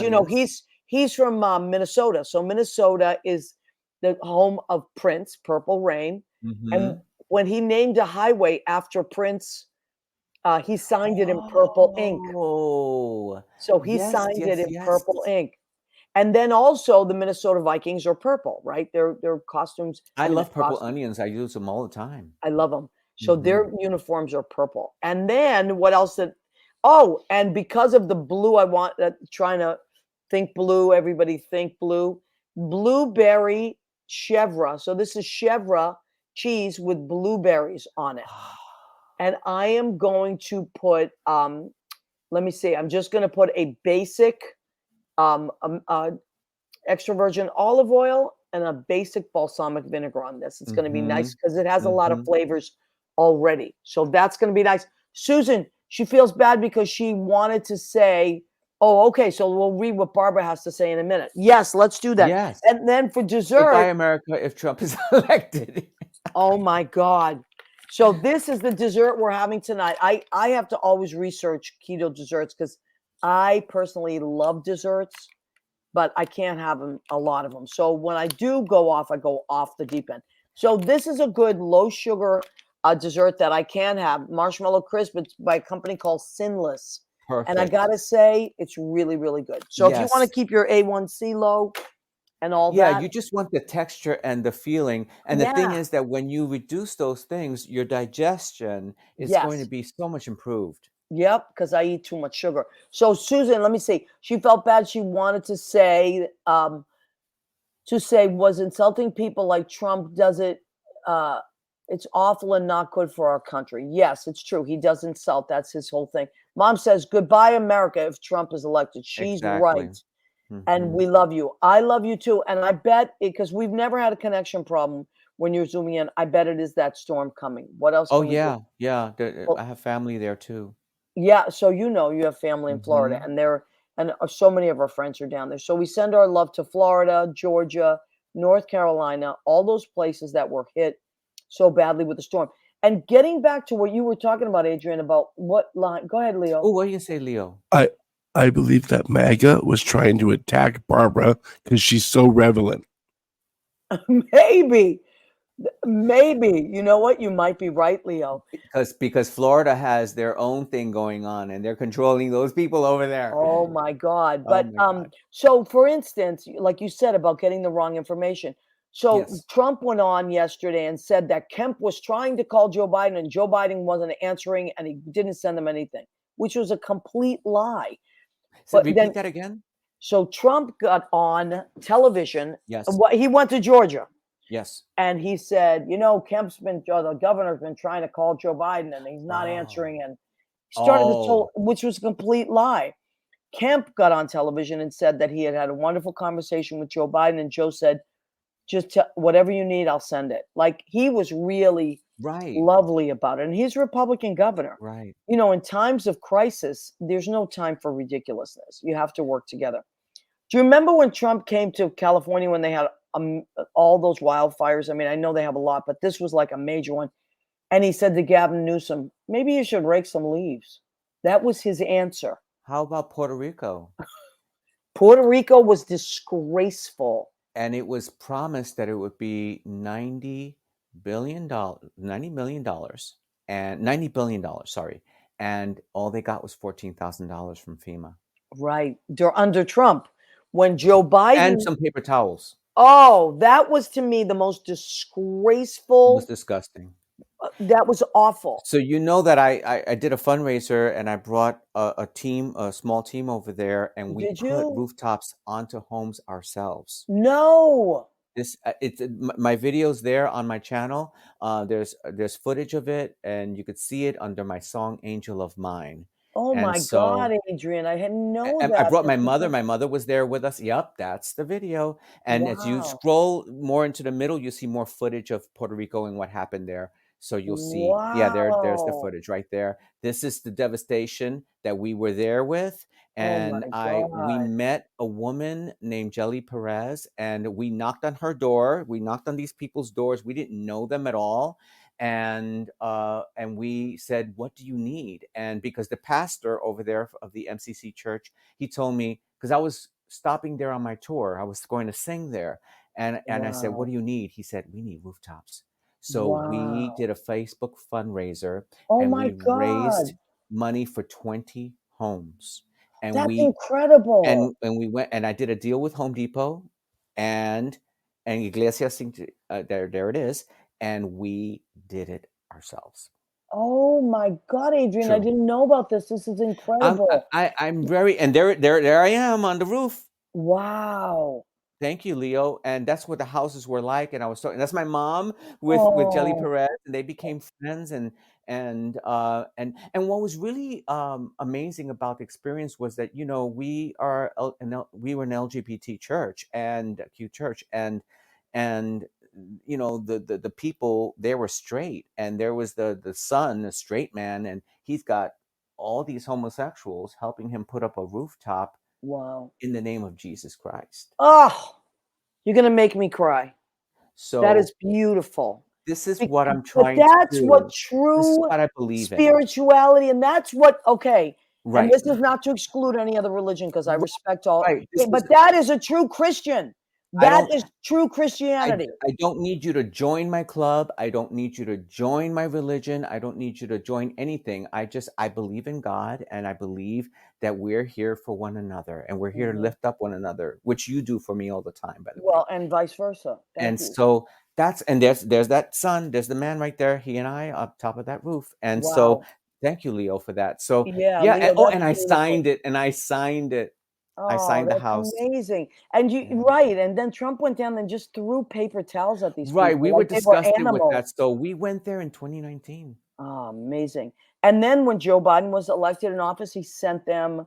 he's from Minnesota. So Minnesota is the home of Prince, Purple Rain. And when he named a highway after Prince, he signed it in purple ink. Oh, so he signed it in purple ink. And then also the Minnesota Vikings are purple, right? Their costumes. I love purple onions. I use them all the time. I love them. So their uniforms are purple. And then what else and because of the blue, I want trying to think blue. Everybody think blue. Blueberry chèvre. So this is chèvre cheese with blueberries on it. And I am going to put, let me see. I'm just going to put a basic extra virgin olive oil and a basic balsamic vinegar on this. It's going to be nice because it has a lot of flavors already. So that's going to be nice. Susan, she feels bad because she wanted to say, oh, okay, so we'll read what Barbara has to say in a minute. Yes, let's do that. Yes. And then for dessert. Goodbye, America, if Trump is elected. Oh, my God. So this is the dessert we're having tonight. I have to always research keto desserts because I personally love desserts, but I can't have a lot of them. So when I do go off, I go off the deep end. So this is a good low sugar a dessert that I can have, marshmallow crisp. It's by a company called Sinless. And I Perfect. gotta say, it's really, really good. So if you want Yes. to keep your A1C low and all Yeah, that, you just want the texture and the feeling. And the thing yeah, is that when you reduce those things, your digestion is going to yes, be so much improved. yep, because I eat too much sugar. So Susan, let me see. She felt bad. She wanted to say was insulting people like Trump does it. Uh, it's awful and not good for our country. Yes, it's true. He does insult. That's his whole thing. Mom says goodbye, America, if Trump is elected. She's Exactly. right. And Hmm. we love you. I love you too. And I bet because we've never had a connection problem when you're zooming in. I bet it is that storm coming. What else Oh can we do? yeah, yeah. I Well, have family there too. yeah. So you have family in Florida, Hmm. and so many of our friends are down there. So we send our love to Florida, Georgia, North Carolina, all those places that were hit so badly with the storm. And getting back to what you were talking about, Adrian, about what line? Go ahead, Leo. Oh, what do you say, Leo? I believe that MAGA was trying to attack Barbara because she's so relevant. Maybe. Maybe. You know what? You might be right, Leo. Because Florida has their own thing going on, and they're controlling those people over there. Oh my God. Oh But my God. so for instance, like you said about getting the wrong information. So Yes. Trump went on yesterday and said that Kemp was trying to call Joe Biden and Joe Biden wasn't answering and he didn't send them anything, which was a complete lie. So But repeat then that again. so Trump got on television. Yes. He went to Georgia Yes. and he said, the governor's been trying to call Joe Biden and he's not Oh. answering and started this Oh. whole, which was a complete lie. Kemp got on television and said that he had had a wonderful conversation with Joe Biden, and Joe said, "Just whatever you need, I'll send it." Like he was really Right. lovely about it, and he's a Republican governor. Right. In times of crisis, there's no time for ridiculousness. You have to work together. Do you remember when Trump came to California when they had all those wildfires? I mean, I know they have a lot, but this was like a major one. And he said to Gavin Newsom, "Maybe you should rake some leaves." That was his answer. How about Puerto Rico? Puerto Rico was disgraceful. And it was promised that it would be $90 million, and $90 billion, sorry. And all they got was $14,000 from FEMA. Right. Under Trump. When Joe And Biden, some paper towels. oh, that was to me the most It was disgraceful. disgusting. That was awful. So you know that I did a fundraiser and I brought a small team over there, and we Did put you? rooftops onto homes ourselves. No. My video's there on my channel. There's footage of it, and you could see it under my song "Angel of Mine." Oh And my so God, Adrian. I didn't know I that. brought my That's mother. incredible. My mother was there with us. Yep, that's the video. And as you Wow. scroll more into the middle, you see more footage of Puerto Rico and what happened there. So you'll see, yeah, there's the Wow. footage right there. This is the devastation that we were there with. Oh my And we God. met a woman named Jelly Perez, and we knocked on her door. We knocked on these people's doors. We didn't know them at all. And we said, "What do you need?" And because the pastor over there of the MCC church, he told me, because I was stopping there on my tour, I was going to sing there, and I said, "What Wow. do you need?" He said, "We need rooftops." So we Wow. did a Facebook fundraiser, Oh and my we raised God. money for 20 homes, and That's we incredible. and we went, and I did a deal with Home Depot and Iglesias. There it is, and we did it ourselves. Oh my God, Adrian. I True. didn't know about this. This is incredible. I'm very, and there I am on the roof. Wow. Thank you, Leo. And that's what the houses were like. And I was talking. That's my mom with Jelly Oh, Perez, and they became friends. And what was really amazing about the experience was that we were an LGBT church and a Q church, and the people, they were straight, and there was the son, a straight man, and he's got all these homosexuals helping him put up a rooftop wow. in the name of Jesus Christ. Oh, you're going to make me cry. That is So beautiful. this is Be- what I'm But trying to that's what do. This is true what I believe in. spirituality, and that's what, okay. And Right. this is not to exclude any other religion because I respect all, Right. This but was that is a true Christian. I That don't is true I, Christianity. I don't need you to join my club. I don't need you to join my religion. I don't need you to join anything. I believe in God, and I believe that we're here for one another, and we're here to Mhm. lift up one another, which you do for me all the time, by the way. Well, and vice versa. Thank And you. so there's that son, there's the man right there, he and I up top of that roof. And so Wow. thank you, Leo, for that. So Yeah, yeah, and Leo, oh, that's and I beautiful. signed it, and I signed it. I Oh, signed the that's house. amazing. And you Yeah. right, and then Trump went down and just threw paper towels at these Right. people We were like they were disgusted with animals. that. So we went there in 2019. Oh, amazing. And then when Joe Biden was elected in office, he sent them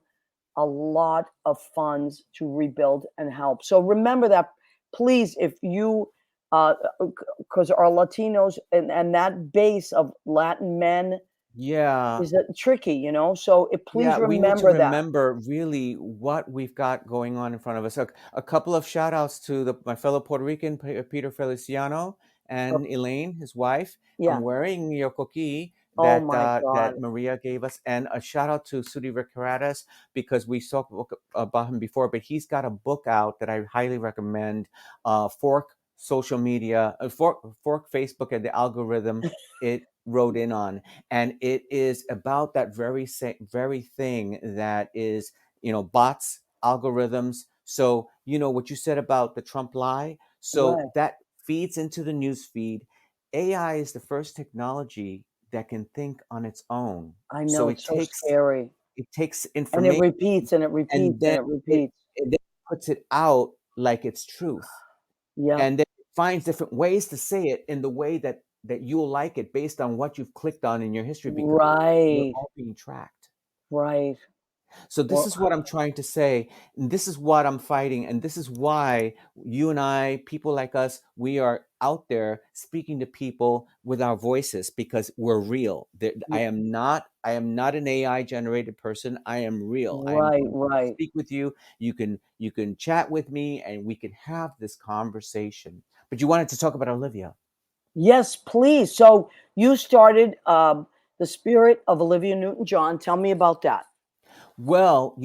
a lot of funds to rebuild and help. So remember that, please, if you, because our Latinos and that base of Latin men Yeah. is tricky, you know. So please Yeah, we need to remember that. remember really what we've got going on in front of us. A couple of shout outs to my fellow Puerto Rican, Peter Feliciano, Oh, and Elaine, his wife. I'm yeah. wearing your coquille Oh that my God. that Maria gave us, and a shout out to Sudi Recaradas, because we talked about him before, but he's got a book out that I highly recommend. Fork social media, Fork Facebook, and the algorithm it wrote in on, and it is about that very thing that is, bots, algorithms. So what you said about the Trump lie, so Right. that feeds into the news feed. AI is the first technology that can think on its own. I know So it's so scary. it takes And it information, repeats and it repeats and and then it it, repeats. it then puts it out like it's truth, Yep. and then it finds different ways to say it in the way that you'll like it, based on what you've clicked on in your history, because we're Right. all being tracked. Right. So this Well, is what I'm trying to say, and this is what I'm fighting, and this is why you and I, people like us, we are out there speaking to people with our voices, because we're real. y- I am not an AI generated person. I am real. I am right, going to right. speak with you. You can chat with me, and we can have this conversation. But you wanted to talk about Olivia. Yes, please. So you started the Spirit of Olivia Newton-John. Tell me about that. Well,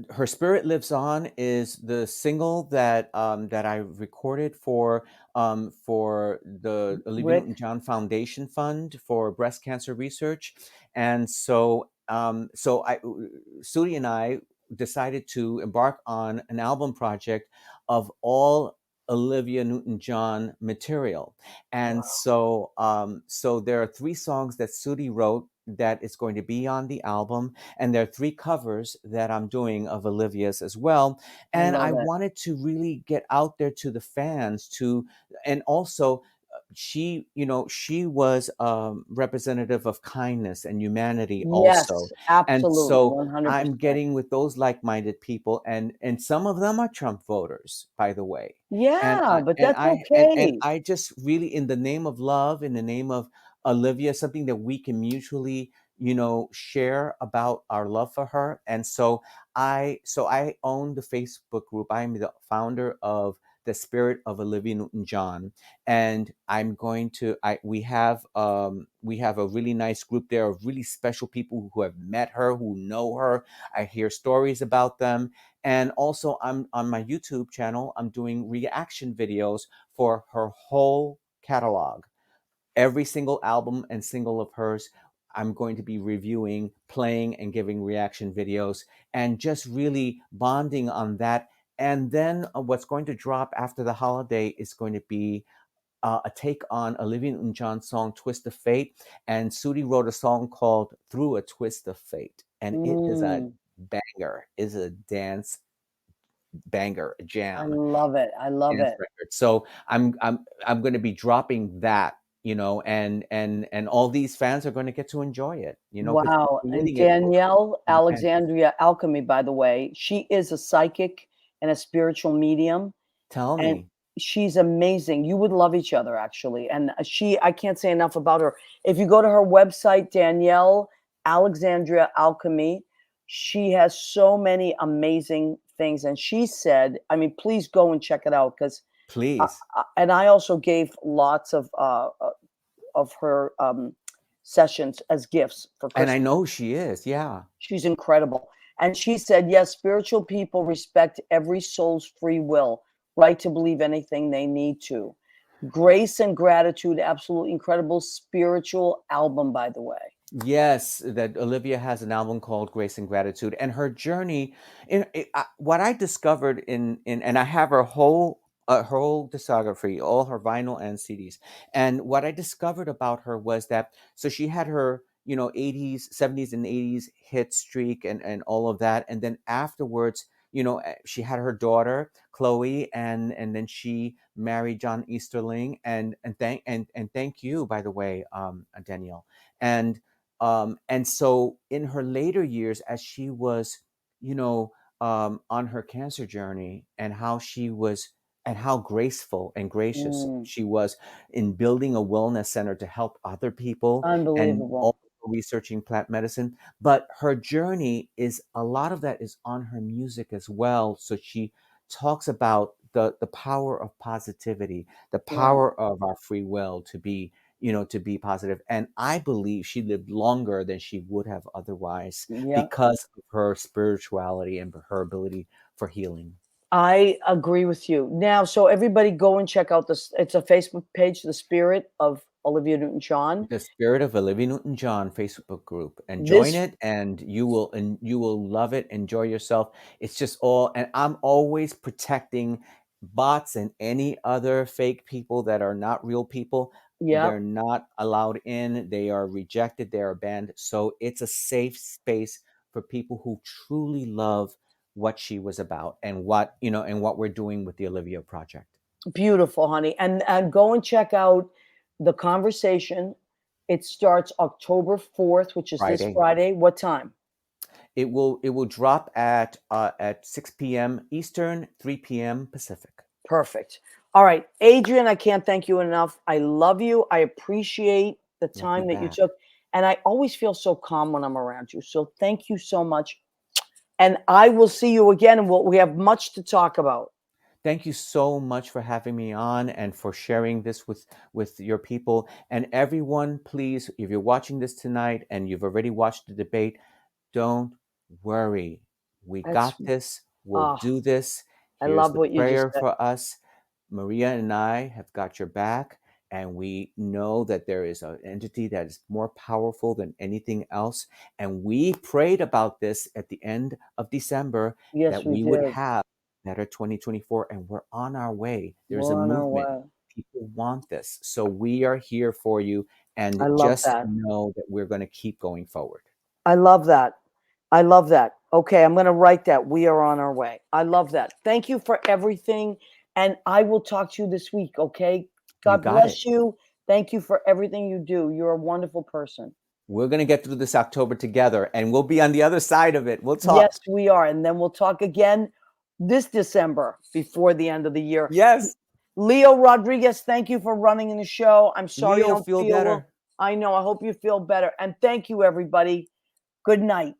Her Spirit Lives On is the single that I recorded for the Olivia Rick? Newton-John Foundation Fund for breast cancer research. And so Sudi and I decided to embark on an album project of all Olivia Newton-John material. And Wow. so there are 3 songs that Sudi wrote that is going to be on the album, and there are 3 covers that I'm doing of Olivia's as well. I And I love it. wanted to really get out there to the fans, and also she was representative of kindness and humanity also. Yes, And absolutely. so I'm 100%. getting with those like-minded people, and some of them are Trump voters, by the way. And Yeah, I but and that's I and okay. I just really, in the name of love, in the name of Olivia, something that we can mutually share about our love for her. And so I own the Facebook group. I'm the founder of the Spirit of Olivia Newton-John, and I'm going to I we have a really nice group there of really special people who have met her, who know her. I hear stories about them. And also, I'm on my YouTube channel, I'm doing reaction videos for her whole catalog. Every single album and single of hers, I'm going to be reviewing, playing, and giving reaction videos, and just really bonding on that. And then what's going to drop after the holiday is going to be a take on Olivia Newton-John's song "Twist of Fate." And Sudi wrote a song called "Through a Twist of Fate," and it is a Mm, banger. Is a dance banger, a I jam love it. I love dance it. record. So I'm going to be dropping that, and all these fans are going to get to enjoy it, because we're Wow. And creating it for Danielle the fans. Alexandria Alchemy, by the way, she is a psychic and a spiritual medium, Tell and me, she's amazing. You would love each other, actually. And I can't say enough about her. If you go to her website, Danielle Alexandria Alchemy, she has so many amazing things. And she said, I mean, please go and check it out, because, please. and I also gave lots of her sessions as gifts for And I Christmas. know she is, yeah. She's incredible. And she said, yes, spiritual people respect every soul's free will, right to believe anything they need to. Grace and Gratitude, absolutely incredible spiritual album, by the way. Yes, that Olivia has an album called Grace and Gratitude, and her journey. What I discovered in and I have her whole discography, all her vinyl and CDs. And what I discovered about her was that so she had her 80s, 70s, and 80s hit streak and all of that, and then afterwards. She had her daughter Chloe, and then she married John Easterling, and thank you, by the way, Danielle, and so in her later years, as she was, on her cancer journey, and how graceful and gracious Mm, she was in building a wellness center to help other people and unbelievable. also researching plant medicine. But her journey is a lot of that is on her music as well. So she talks about the power of positivity, the Right. power of our free will to be positive. And I believe she lived longer than she would have otherwise Yeah. because of her spirituality and her ability for healing. I agree with you. Now, so everybody go and check out this. It's a Facebook page, The Spirit of Olivia Newton-John. The Spirit of Olivia Newton-John Facebook group, and join This, it, and you will love it. Enjoy yourself. It's just all, and I'm always protecting bots and any other fake people that are not real people. yeah, They're not allowed in. They are rejected. They are banned. So it's a safe space for people who truly love what she was about and what we're doing with the Olivia Project. beautiful, honey. And go and check out the conversation. It starts October 4th, which is this Friday. Friday. What time? It will drop at 6 p.m. Eastern, 3 p.m. Pacific. Perfect. All right, Adrian, I can't thank you enough. I love you. I appreciate the Love you time that you back. took. And I always feel so calm when I'm around you. So thank you so much. And I will see you again. And we have much to talk about. Thank you so much for having me on and for sharing this with your people and everyone. Please, if you're watching this tonight and you've already watched the debate, don't worry. We That's, got this. We'll oh, do this. I Here's love the what you just prayer said. for us. Maria and I have got your back, and we know that there is an entity that is more powerful than anything else. And we prayed about this at the end of December Yes, that we we would did. have better 2024, and we're on our way. There's a We're on our movement. way. People want this. So we are here for you, and I love just that. know that we're going to keep going forward. I love that. I love that. Okay, I'm going to write that. We are on our way. I love that. Thank you for everything. And I will talk to you this week. Okay. You God got it. bless you. Thank you for everything you do. You're a wonderful person. We're going to get through this October together, and we'll be on the other side of it. We'll Yes, talk. we are. And then we'll talk again this December before the end of the year. Yes. Leo Rodriguez, thank you for running in the show. I'm sorry you Leo, don't feel feel well. better. I know. I hope you feel better. And thank you, everybody. Good night.